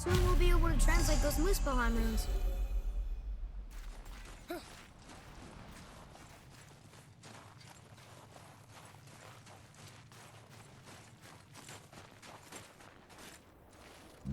Soon we'll be able to translate those Muspelheim runes.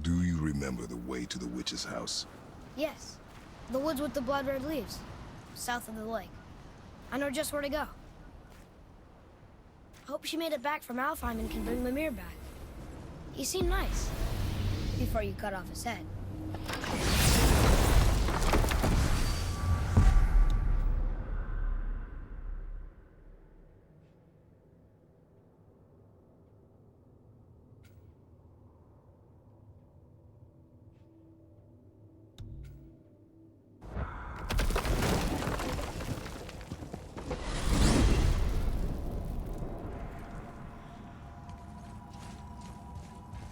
Do you remember the way to the witch's house? Yes. The woods with the blood-red leaves. South of the lake. I know just where to go. Hope she made it back from Alfheim and can bring Mimir back. He seemed nice. Before you cut off his head.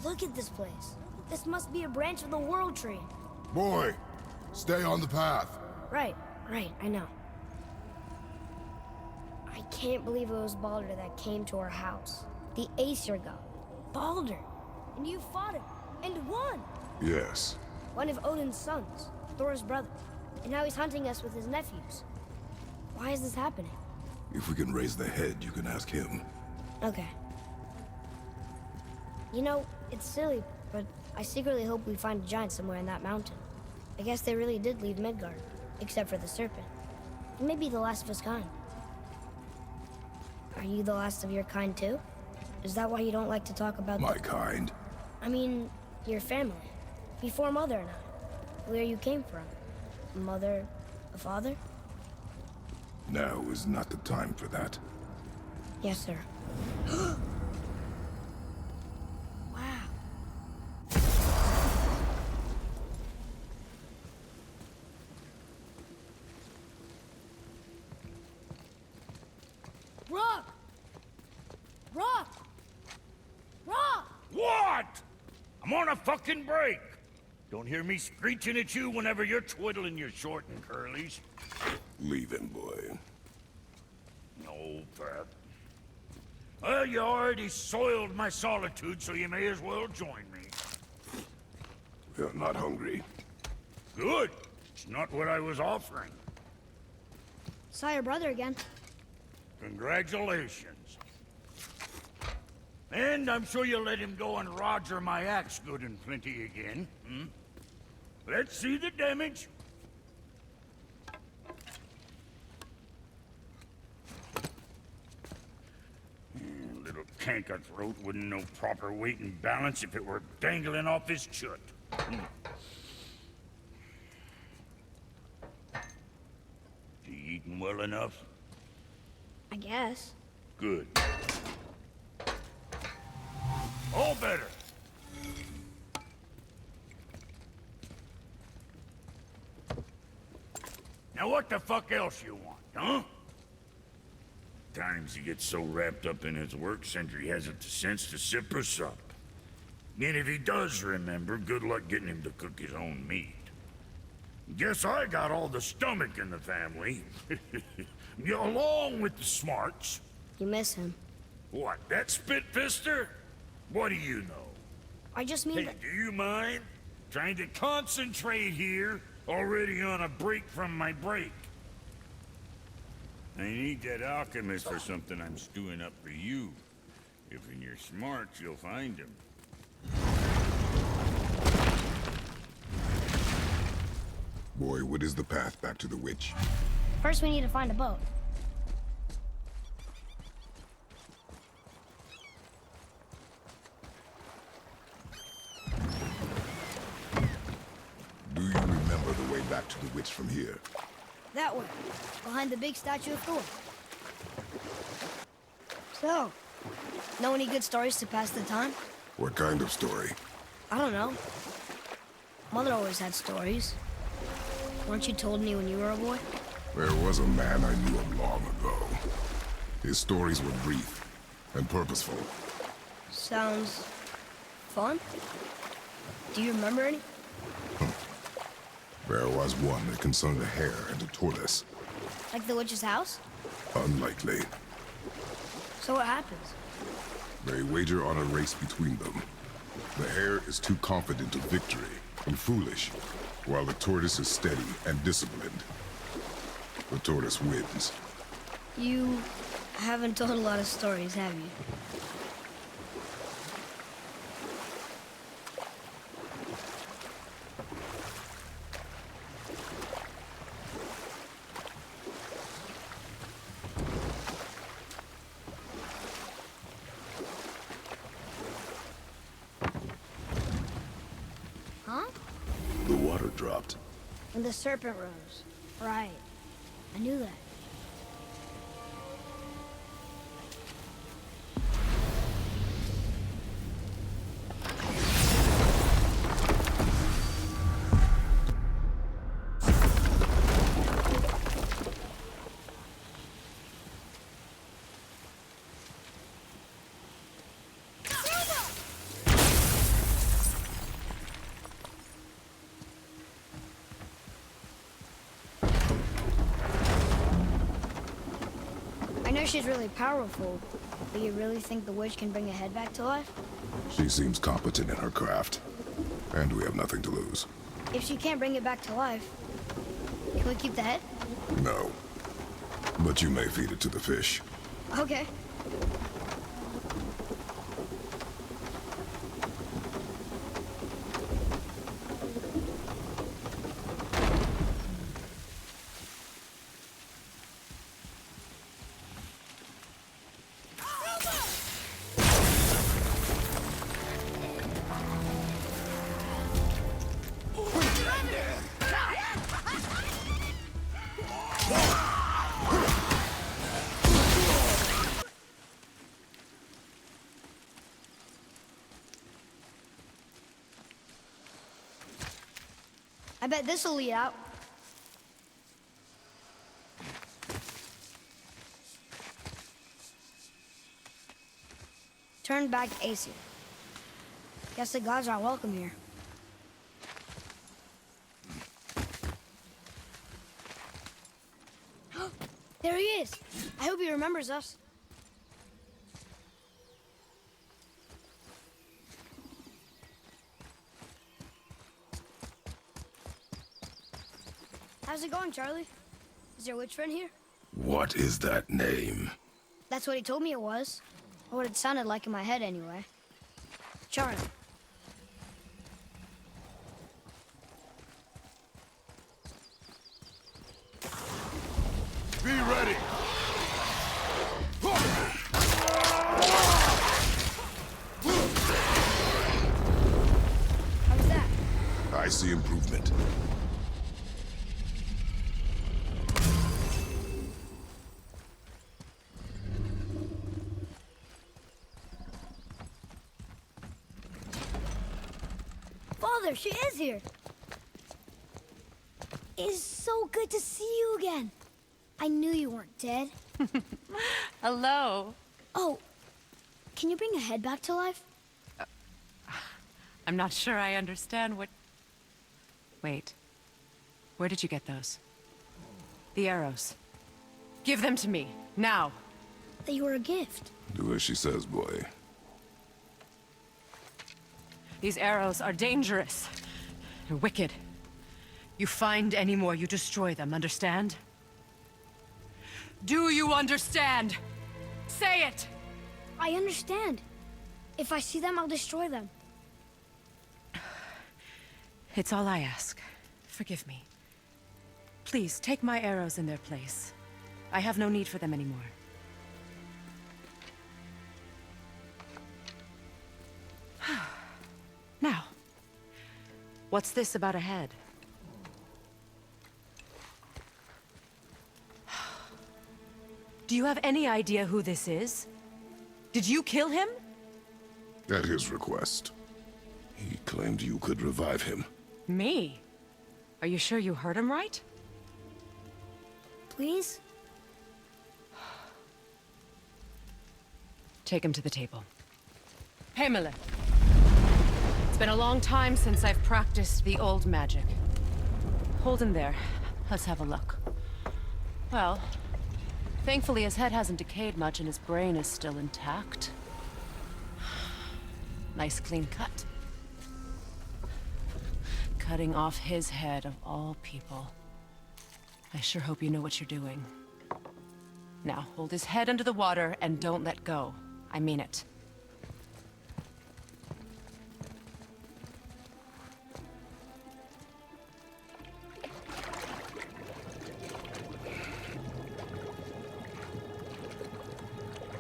Look at this place. This must be a branch of the World Tree. Boy, stay on the path. Right, I know. I can't believe it was Baldur that came to our house. The Aesir god. Baldur! And you fought him, and won! Yes. One of Odin's sons, Thor's brother. And now he's hunting us with his nephews. Why is this happening? If we can raise the head, you can ask him. Okay. You know, it's silly, but I secretly hope we find a giant somewhere in that mountain. I guess they really did leave Midgard, except for the serpent. And maybe the last of his kind. Are you the last of your kind too? Is that why you don't like to talk about My kind? I mean, your family. Before Mother and I. Where you came from. A mother, a father? Now is not the time for that. Yes, sir. Wow. Rock! Rock! Rock! What? I'm on a fucking break. Don't hear me screeching at you whenever you're twiddling your short and curlies. Leave him, boy. No, Pat. Well, you already soiled my solitude, so you may as well join me. You're not hungry. Good. It's not what I was offering. Saw your brother again. Congratulations. And I'm sure you'll let him go and roger my axe good and plenty again, hmm? Let's see the damage. Little canker throat wouldn't know proper weight and balance if it were dangling off his chut. You eating well enough? I guess. Good. All better. Now what the fuck else you want, huh? Times he gets so wrapped up in his work, Sentry hasn't the sense to sip or sup. And if he does remember, good luck getting him to cook his own meat. Guess I got all the stomach in the family. Along with the smarts. You miss him. What, that spit-fister? What do you know? I just mean Hey, that... do you mind? Trying to concentrate here, already on a break from my break. I need that alchemist for something I'm stewing up for you. If in your smarts, you'll find him. Boy, what is the path back to the witch? First we need to find a boat. Do you remember the way back to the witch from here? That way, behind the big statue of Thor. So, know any good stories to pass the time? What kind of story? I don't know. Mother always had stories. Weren't you told any when you were a boy? There was a man I knew of long ago. His stories were brief and purposeful. Sounds... fun? Do you remember any? There was one that concerned a hare and a tortoise. Like the witch's house? Unlikely. So what happens? They wager on a race between them. The hare is too confident of victory, and foolish, while the tortoise is steady and disciplined. The tortoise wins. You haven't told a lot of stories, have you? Huh? The water dropped. When the serpent rose. Right. I knew that. I know she's really powerful, but you really think the witch can bring a head back to life? She seems competent in her craft, and we have nothing to lose. If she can't bring it back to life, can we keep the head? No. But you may feed it to the fish. Okay. I bet this'll lead out. Turn back to Aesir. Guess the gods aren't welcome here. There he is! I hope he remembers us. How's it going, Charlie? Is your witch friend here? What is that name? That's what he told me it was. Or what it sounded like in my head, anyway. Charlie. Be ready! How's that? I see improvement. Father, she is here! It is so good to see you again. I knew you weren't dead. Hello. Oh, can you bring a head back to life? I'm not sure I understand what... Wait. Where did you get those? The arrows. Give them to me, now. They were a gift. Do as she says, boy. These arrows are dangerous. They're wicked. You find any more, you destroy them, understand? Do you understand? Say it! I understand. If I see them, I'll destroy them. It's all I ask. Forgive me. Please, take my arrows in their place. I have no need for them anymore. Now, what's this about a head? Do you have any idea who this is? Did you kill him? At his request. He claimed you could revive him. Me? Are you sure you heard him right? Please? Take him to the table. Pamela. It's been a long time since I've practiced the old magic. Hold him there. Let's have a look. Well, thankfully his head hasn't decayed much and his brain is still intact. Nice clean cut. Cutting off his head of all people. I sure hope you know what you're doing. Now, hold his head under the water and don't let go. I mean it.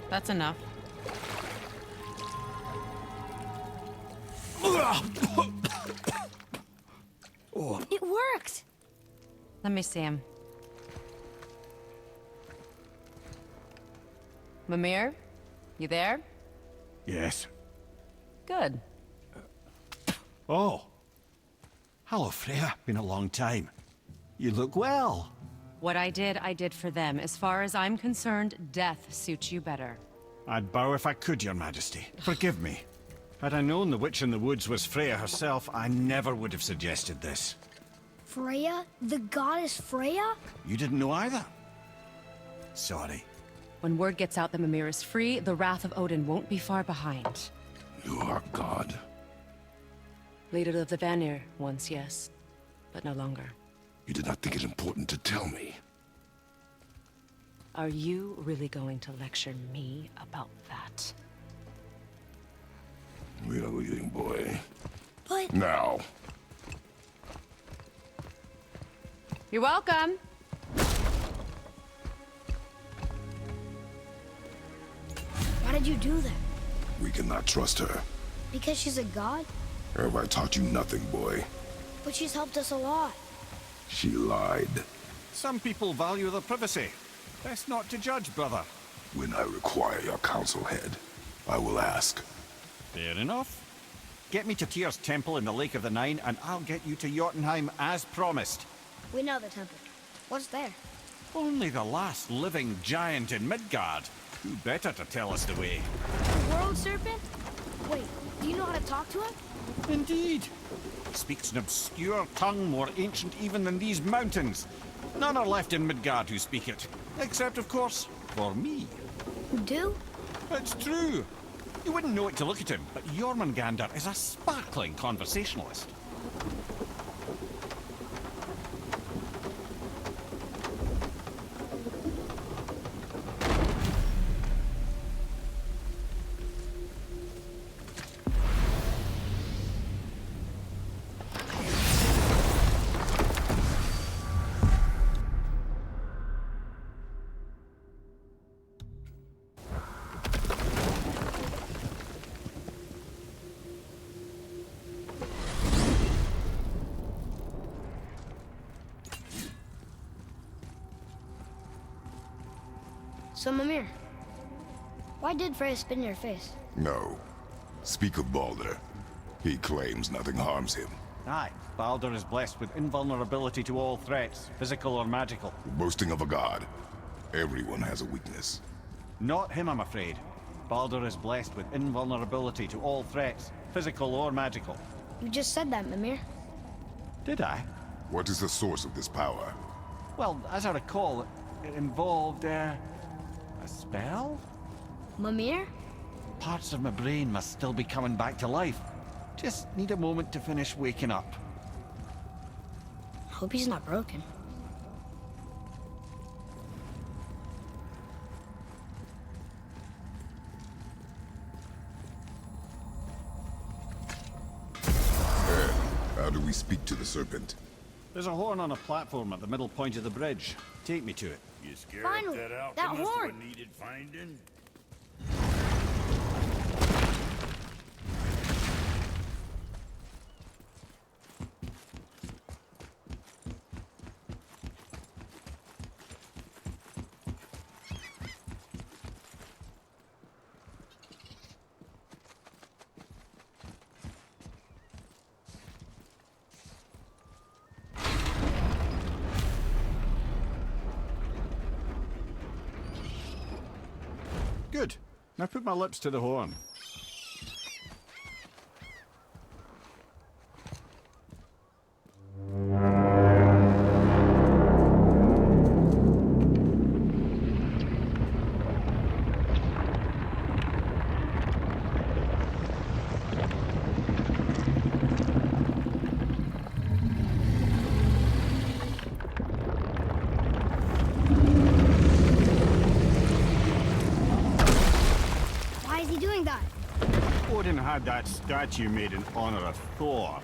That's enough. It worked! Let me see him. Mimir? You there? Yes. Good. Oh. Hello, Freya. Been a long time. You look well. What I did for them. As far as I'm concerned, death suits you better. I'd bow if I could, Your Majesty. Forgive me. Had I known the witch in the woods was Freya herself, I never would have suggested this. Freya? The goddess Freya? You didn't know either? Sorry. When word gets out that Mimir is free, the wrath of Odin won't be far behind. You are God. Leader of the Vanir, once yes, but no longer. You did not think it important to tell me. Are you really going to lecture me about that? We are leaving, boy. But... Now. You're welcome. Why did you do that? We cannot trust her. Because she's a god? Have I taught you nothing, boy? But she's helped us a lot. She lied. Some people value their privacy. Best not to judge, brother. When I require your council head, I will ask. Fair enough. Get me to Tyr's temple in the Lake of the Nine, and I'll get you to Jotunheim as promised. We know the temple. What's there? Only the last living giant in Midgard. Who better to tell us the way? The world serpent? Wait, do you know how to talk to him? Indeed. Speaks an obscure tongue more ancient even than these mountains. None are left in Midgard who speak it. Except, of course, for me. You do? It's true. You wouldn't know it to look at him, but Jormungandr is a sparkling conversationalist. So, Mimir, why did Freya spit in your face? No. Speak of Baldur. He claims nothing harms him. Aye, Baldur is blessed with invulnerability to all threats, physical or magical. Boasting of a god. Everyone has a weakness. Not him, I'm afraid. Baldur is blessed with invulnerability to all threats, physical or magical. You just said that, Mimir. Did I? What is the source of this power? Well, as I recall, it involved, a spell? Mimir? Parts of my brain must still be coming back to life. Just need a moment to finish waking up. Hope he's not broken. How do we speak to the serpent? There's a horn on a platform at the middle point of the bridge. Take me to it. You scared Finally, that that alchemist horn. what needed finding? Good. Now put my lips to the horn. had that statue made in honor of Thor.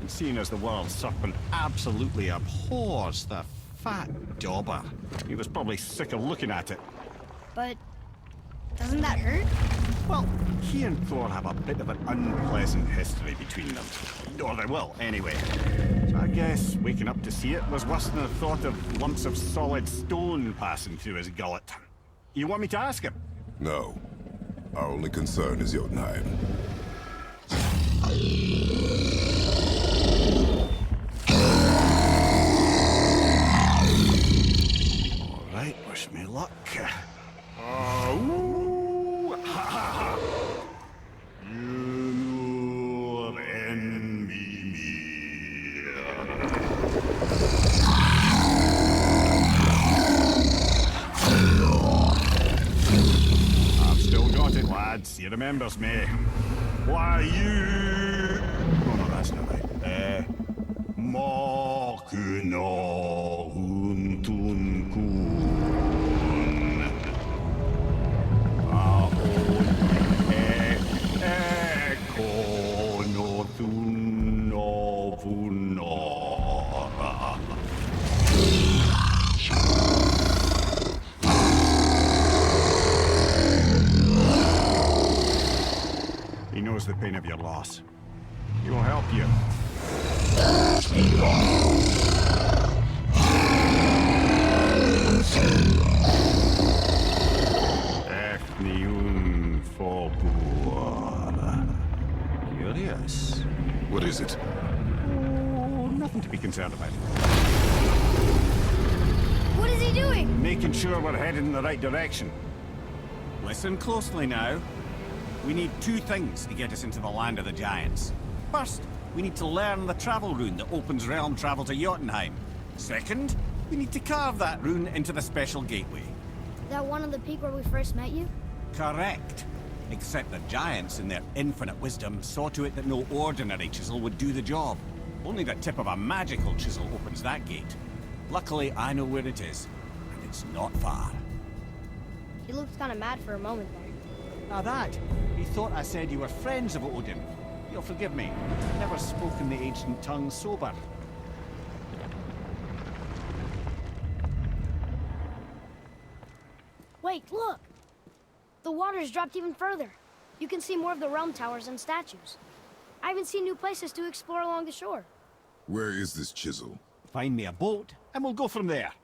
And seeing as the world serpent absolutely abhors the fat dauber, he was probably sick of looking at it. But doesn't that hurt? Well, he and Thor have a bit of an unpleasant history between them. Or they will, anyway. So I guess waking up to see it was worse than the thought of lumps of solid stone passing through his gullet. You want me to ask him? No. Our only concern is Jotunheim. All right, wish me luck. Ooh, ha, ha, ha. You envy me. I've still got it, lads. He remembers me. Why, you... Oh, no, that's not right. Mokuno Huntun Kun. Eko no Thuno Vunora. He knows the pain of your loss. He will help you. Ethniun Fogur. Curious. What is it? Oh, nothing to be concerned about. What is he doing? Making sure we're headed in the right direction. Listen closely now. We need two things to get us into the land of the giants. First, we need to learn the travel rune that opens realm travel to Jotunheim. Second, we need to carve that rune into the special gateway. That one on the peak where we first met you? Correct. Except the giants, in their infinite wisdom, saw to it that no ordinary chisel would do the job. Only the tip of a magical chisel opens that gate. Luckily, I know where it is, and it's not far. He looked kind of mad for a moment there. Now that, he thought I said you were friends of Odin. You'll forgive me. Never spoken the ancient tongue sober. Wait, look! The water's dropped even further. You can see more of the realm towers and statues. I even see new places to explore along the shore. Where is this chisel? Find me a boat, and we'll go from there.